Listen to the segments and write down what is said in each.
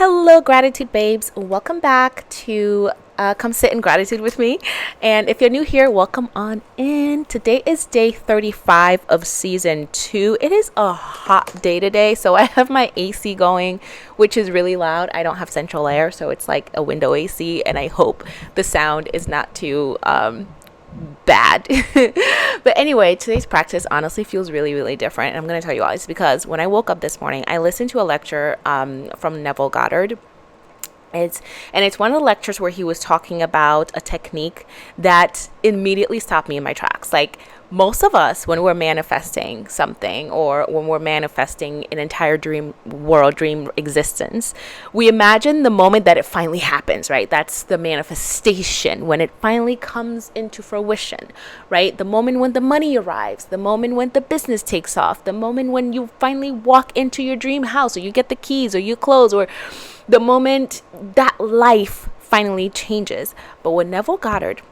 Hello, gratitude babes. Welcome back to Come Sit in Gratitude with me. And if you're new here, welcome on in. Today is day 35 of season 2. It is a hot day today, so I have my AC going, which is really loud. I don't have central air, so it's like a window AC, and I hope the sound is not too bad. But anyway, today's practice honestly feels really different, and I'm going to tell you why. It's because when I woke up this morning, I listened to a lecture from Neville Goddard. It's one of the lectures where he was talking about a technique that immediately stopped me in my tracks. Like, most of us, when we're manifesting something or when we're manifesting an entire dream world, dream existence, we imagine the moment that it finally happens, right? That's the manifestation, when it finally comes into fruition, right? The moment when the money arrives, the moment when the business takes off, the moment when you finally walk into your dream house, or you get the keys, or you close, or the moment that life finally changes. But what Neville Goddard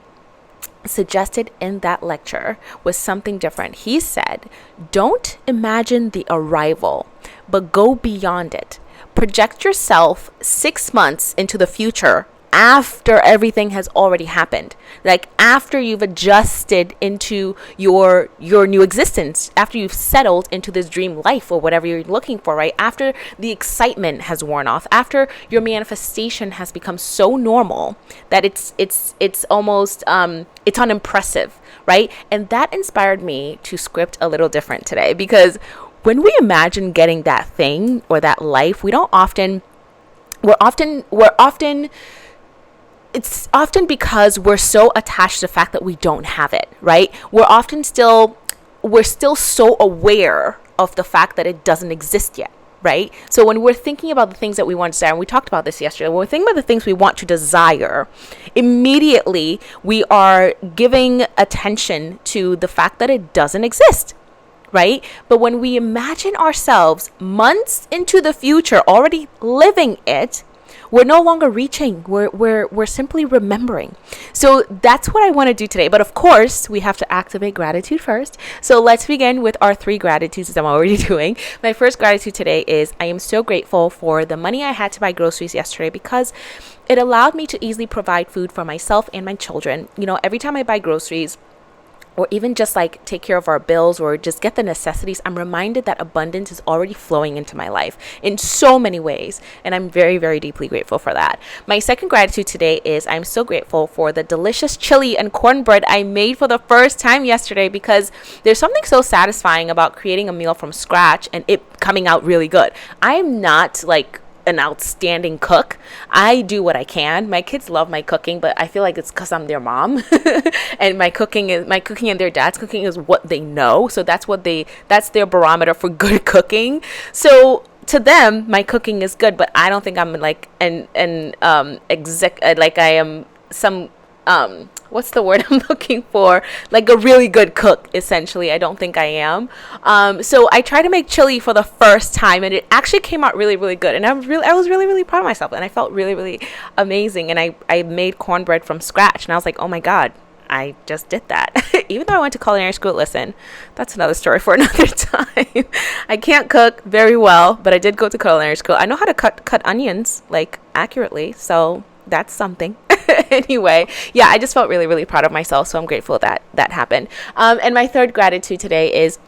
suggested in that lecture was something different. He said, don't imagine the arrival, but go beyond it. Project yourself 6 months into the future after everything has already happened. Like, after you've adjusted into your new existence, after you've settled into this dream life or whatever you're looking for, right? After the excitement has worn off, after your manifestation has become so normal that it's almost it's unimpressive, right? And that inspired me to script a little different today, because when we imagine getting that thing or that life, we're often it's often because we're so attached to the fact that we don't have it, right? We're still so aware of the fact that it doesn't exist yet, right? So when we're thinking about the things that we want to desire, and we talked about this yesterday, when we're thinking about the things we want to desire, immediately we are giving attention to the fact that it doesn't exist, right? But when we imagine ourselves months into the future already living it, we're no longer reaching. We're simply remembering. So that's what I want to do today. But of course, we have to activate gratitude first. So let's begin with our 3 gratitudes that I'm already doing. My first gratitude today is I am so grateful for the money I had to buy groceries yesterday, because it allowed me to easily provide food for myself and my children. You know, every time I buy groceries, or even just like take care of our bills or just get the necessities, I'm reminded that abundance is already flowing into my life in so many ways. And I'm very deeply grateful for that. My second gratitude today is I'm so grateful for the delicious chili and cornbread I made for the first time yesterday, because there's something so satisfying about creating a meal from scratch and it coming out really good. I'm not like an outstanding cook. I do what I can. My kids love my cooking, but I feel like it's because I'm their mom and my cooking and their dad's cooking is what they know. So that's their barometer for good cooking. So to them, my cooking is good, but I don't think I'm like an exec, like I am some what's the word I'm looking for? Like a really good cook, essentially. I don't think I am. So I tried to make chili for the first time, and it actually came out really good. And I was really proud of myself, and I felt really amazing. And I made cornbread from scratch, and I was like, oh my God, I just did that. Even though I went to culinary school, listen, that's another story for another time. I can't cook very well, but I did go to culinary school. I know how to cut onions like accurately, so that's something. Anyway, yeah, I just felt really proud of myself, so I'm grateful that happened. And my third gratitude today is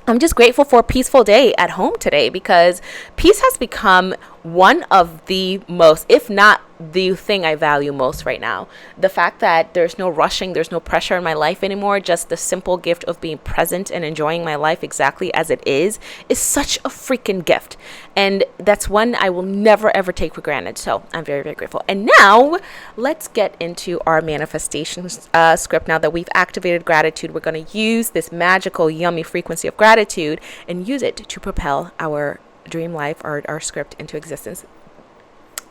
I'm just grateful for a peaceful day at home today, because peace has become one of the most, if not the thing I value most right now. The fact that there's no rushing, there's no pressure in my life anymore, just the simple gift of being present and enjoying my life exactly as it is such a freaking gift. And that's one I will never ever take for granted. So I'm very grateful. And now let's get into our manifestation script. Now that we've activated gratitude, we're going to use this magical, yummy frequency of gratitude and use it to propel our dream life, or our script, into existence.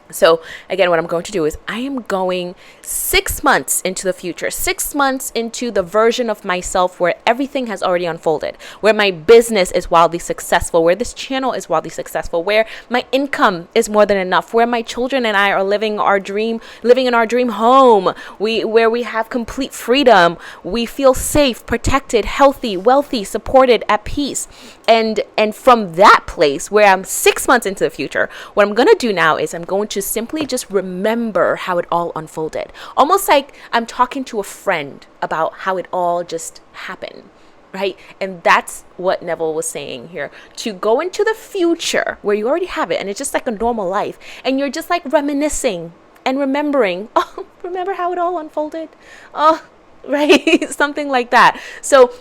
So again, what I'm going to do is I am going 6 months into the future, 6 months into the version of myself where everything has already unfolded, where my business is wildly successful, where this channel is wildly successful, where my income is more than enough, where my children and I are living in our dream home, where we have complete freedom, we feel safe, protected, healthy, wealthy, supported, at peace. And from that place where I'm 6 months into the future, what I'm going to do now is I'm going to simply just remember how it all unfolded. Almost like I'm talking to a friend about how it all just happened, right? And that's what Neville was saying here. To go into the future where you already have it and it's just like a normal life and you're just like reminiscing and remembering, oh, remember how it all unfolded? Oh, right? Something like that. So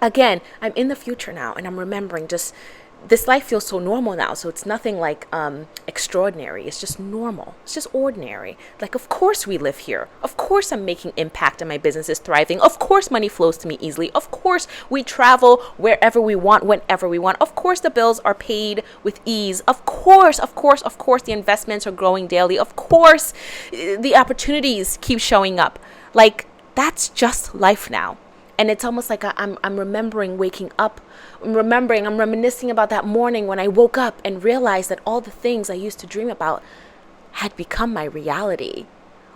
again, I'm in the future now and I'm remembering just this life feels so normal now. So it's nothing like extraordinary. It's just normal. It's just ordinary. Like, of course we live here. Of course I'm making impact and my business is thriving. Of course money flows to me easily. Of course we travel wherever we want, whenever we want. Of course the bills are paid with ease. Of course the investments are growing daily. Of course the opportunities keep showing up. Like, that's just life now. And it's almost like I'm remembering waking up. I'm reminiscing about that morning when I woke up and realized that all the things I used to dream about had become my reality.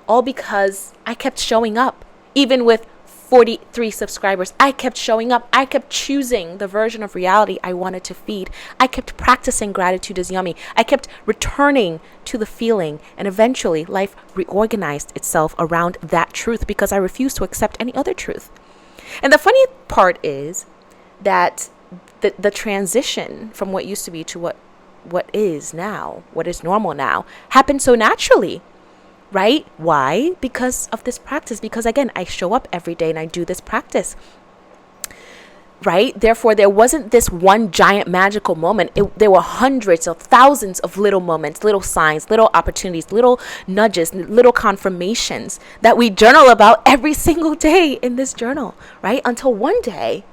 All because I kept showing up. Even with 43 subscribers, I kept showing up. I kept choosing the version of reality I wanted to feed. I kept practicing gratitude is yummy. I kept returning to the feeling. And eventually life reorganized itself around that truth because I refused to accept any other truth. And the funny part is that the transition from what used to be to what is now, what is normal now, happened so naturally, right? Why? Because of this practice. Because again, I show up every day and I do this practice, right? Therefore, there wasn't this one giant magical moment. There were hundreds of thousands of little moments, little signs, little opportunities, little nudges, little confirmations that we journal about every single day in this journal, right? Until one day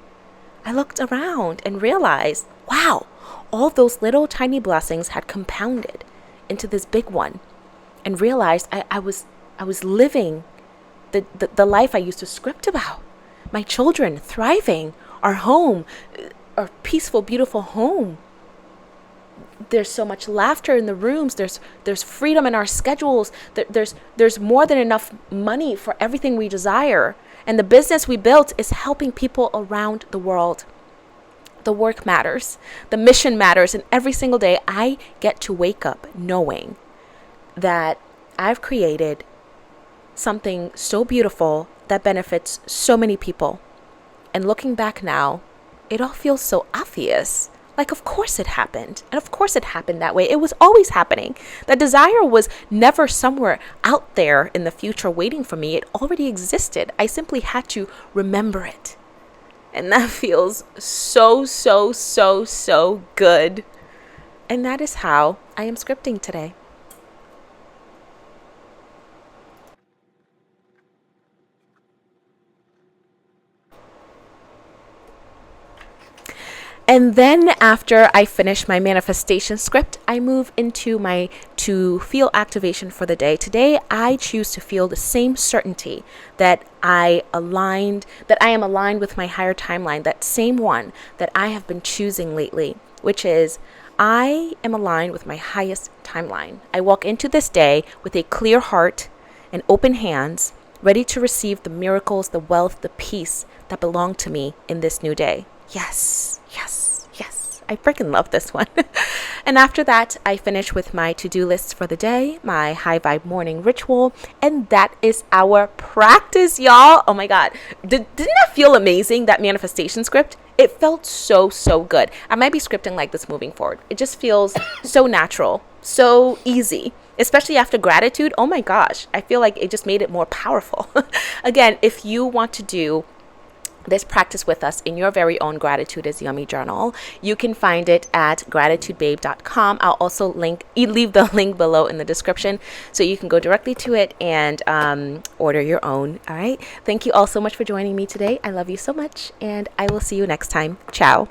I looked around and realized, wow, all those little tiny blessings had compounded into this big one, and realized I was living the life I used to script about. My children thriving, our home, our peaceful, beautiful home. There's so much laughter in the rooms. There's freedom in our schedules. There's more than enough money for everything we desire. And the business we built is helping people around the world. The work matters. The mission matters. And every single day I get to wake up knowing that I've created something so beautiful that benefits so many people. And looking back now, it all feels so obvious. Like, of course it happened. And of course it happened that way. It was always happening. The desire was never somewhere out there in the future waiting for me. It already existed. I simply had to remember it. And that feels so, so, so, so good. And that is how I am scripting today. And then after I finish my manifestation script, I move into my to feel activation for the day. Today, I choose to feel the same certainty that I am aligned with my higher timeline, that same one that I have been choosing lately, which is I am aligned with my highest timeline. I walk into this day with a clear heart and open hands, ready to receive the miracles, the wealth, the peace that belong to me in this new day. Yes, yes, yes. I freaking love this one. And after that, I finish with my to-do lists for the day, my high vibe morning ritual, and that is our practice, y'all. Oh my God. Didn't that feel amazing, that manifestation script? It felt so, so good. I might be scripting like this moving forward. It just feels so natural, so easy. Especially after gratitude. Oh my gosh. I feel like it just made it more powerful. Again, if you want to do this practice with us in your very own Gratitude is Yummy journal, you can find it at gratitudebabe.com. I'll also leave the link below in the description so you can go directly to it and order your own. All right. Thank you all so much for joining me today. I love you so much, and I will see you next time. Ciao.